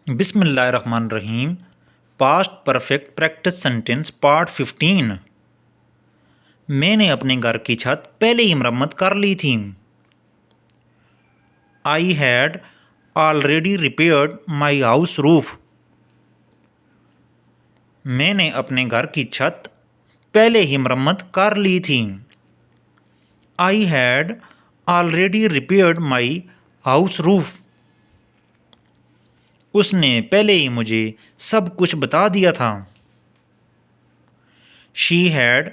बिस्मिल्लाहिर्रहमानिर्रहीम। Past perfect practice sentence part 15। मैंने अपने घर की छत पहले ही मरम्मत कर ली थी। I had already repaired my house roof. मैंने अपने घर की छत पहले ही मरम्मत कर ली थी। I had already repaired my house roof. उसने पहले ही मुझे सब कुछ बता दिया था। She had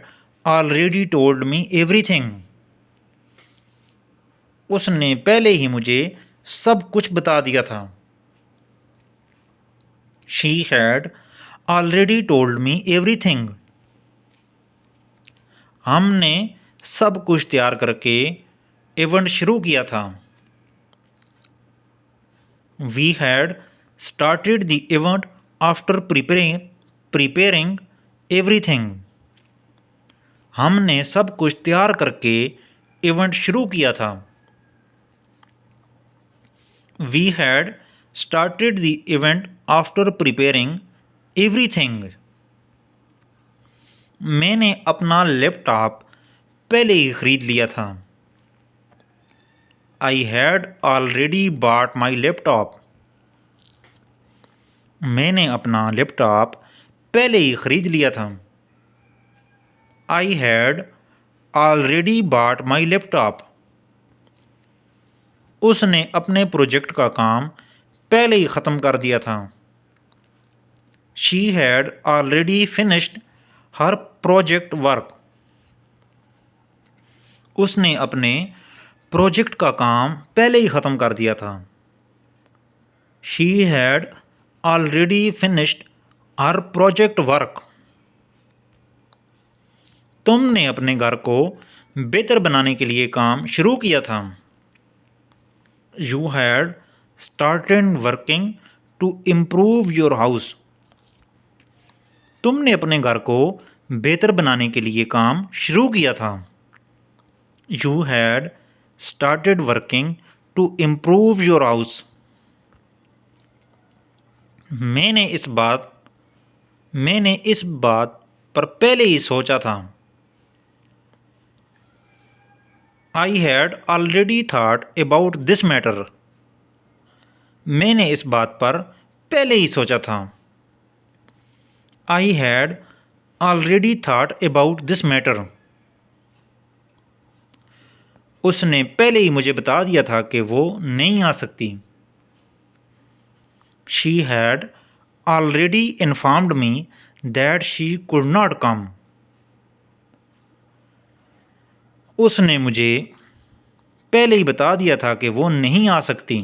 already told me everything. उसने पहले ही मुझे सब कुछ बता दिया था। She had already told me everything. हमने सब कुछ तैयार करके इवेंट शुरू किया था। We had started the event after preparing everything. हमने सब कुछ तैयार करके इवेंट शुरू किया था। We had started the event after preparing everything. मैंने अपना लैपटॉप पहले ही खरीद लिया था। I had already bought my laptop. मैंने अपना लैपटॉप पहले ही खरीद लिया था। I had already bought my laptop. उसने अपने प्रोजेक्ट का काम पहले ही ख़त्म कर दिया था। She had already finished her project work. उसने अपने प्रोजेक्ट का काम पहले ही ख़त्म कर दिया था। She had already finished her project work. तुमने अपने घर को बेहतर बनाने के लिए काम शुरू किया था। You had started working to improve your house. तुमने अपने घर को बेहतर बनाने के लिए काम शुरू किया था। You had started working to improve your house. मैंने इस बात पर पहले ही सोचा था। I had already thought about this matter. मैंने इस बात पर पहले ही सोचा था। I had already thought about this matter. उसने पहले ही मुझे बता दिया था कि वो नहीं आ सकती। She had already informed me that she could not come. उसने मुझे पहले ही बता दिया था कि वो नहीं आ सकती।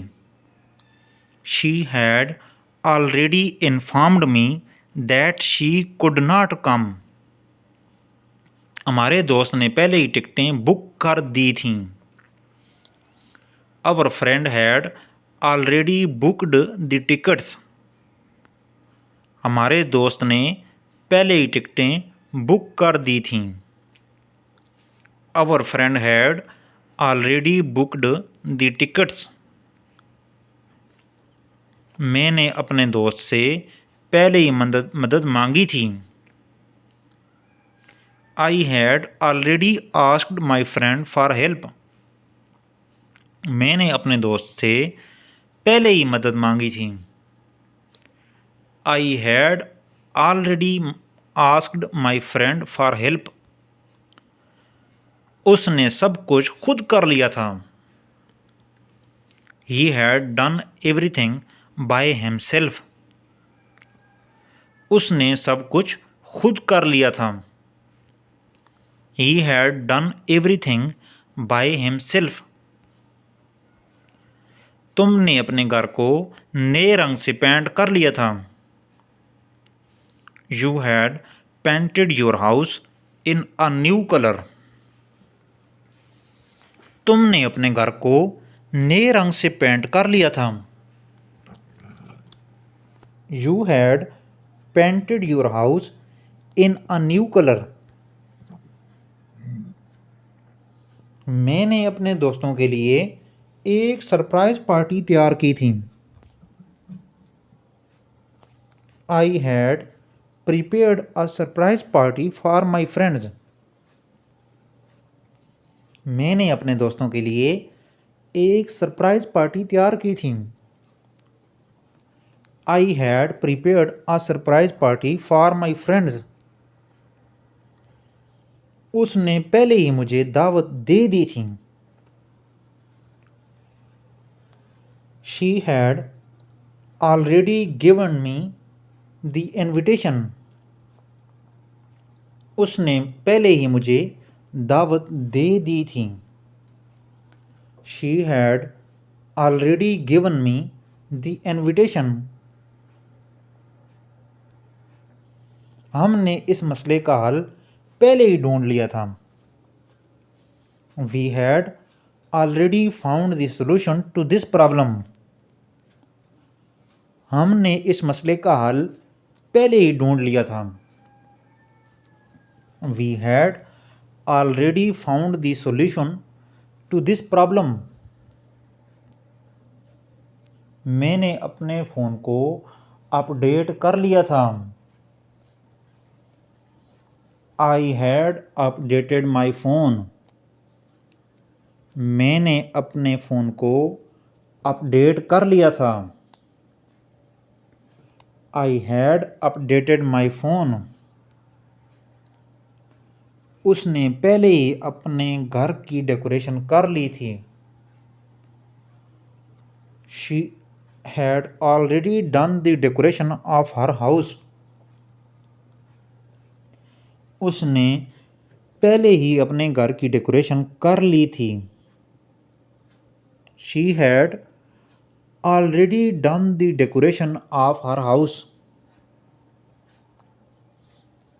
She had already informed me that she could not come. हमारे दोस्त ने पहले ही टिकटें बुक कर दी थीं। Our friend had already booked the tickets. हमारे दोस्त ने पहले ही टिकटें बुक कर दी थीं। Our friend had already booked the tickets. मैंने अपने दोस्त से पहले ही मदद मांगी थी। I had already asked my friend for help. मैंने अपने दोस्त से पहले ही मदद मांगी थी। I had already asked my friend for help. उसने सब कुछ खुद कर लिया था। He had done everything by himself. उसने सब कुछ खुद कर लिया था। He had done everything by himself. तुमने अपने घर को नए रंग से पेंट कर लिया था। You had painted your house in a new color. तुमने अपने घर को नए रंग से पेंट कर लिया था। You had painted your house in a new color. मैंने अपने दोस्तों के लिए एक सरप्राइज पार्टी तैयार की थी। I had prepared a surprise party for my friends. मैंने अपने दोस्तों के लिए एक सरप्राइज पार्टी तैयार की थी। I had prepared a surprise party for my friends. उसने पहले ही मुझे दावत दे दी थी। She had already given me the invitation. उसने पहले ही मुझे दावत दे दी थी। She had already given me the invitation. हमने इस मसले का हल पहले ही ढूंढ लिया था। We had already found the solution to this problem. हमने इस मसले का हल पहले ही ढूंढ लिया था। We had already found the solution to this problem. मैंने अपने फ़ोन को अपडेट कर लिया था। I had updated my phone. मैंने अपने फ़ोन को अपडेट कर लिया था। I had updated my phone. उसने पहले ही अपने घर की डेकोरेशन कर ली थी। She had already done the decoration of her house. उसने पहले ही अपने घर की डेकोरेशन कर ली थी। She had already done the decoration of her house.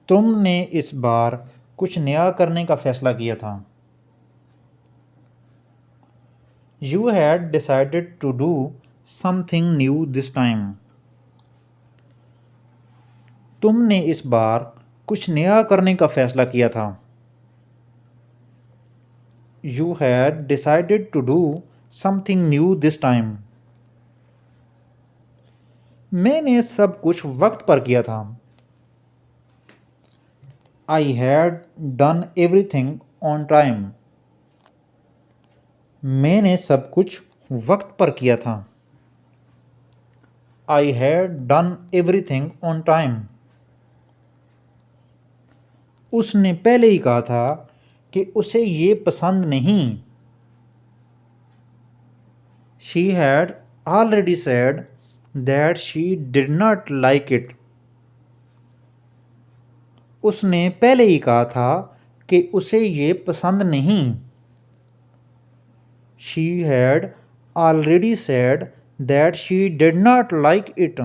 तुमने इस बार कुछ नया करने का फैसला किया था। You had decided to do something new this time. तुमने इस बार कुछ नया करने का फैसला किया था। You had decided to do something new this time. मैंने सब कुछ वक्त पर किया था। I had done everything on time. मैंने सब कुछ वक्त पर किया था। I had done everything on time. उसने पहले ही कहा था कि उसे ये पसंद नहीं। She had already said that she did not like it. उसने पहले ही कहा था कि उसे ये पसंद नहीं। She had already said that she did not like it.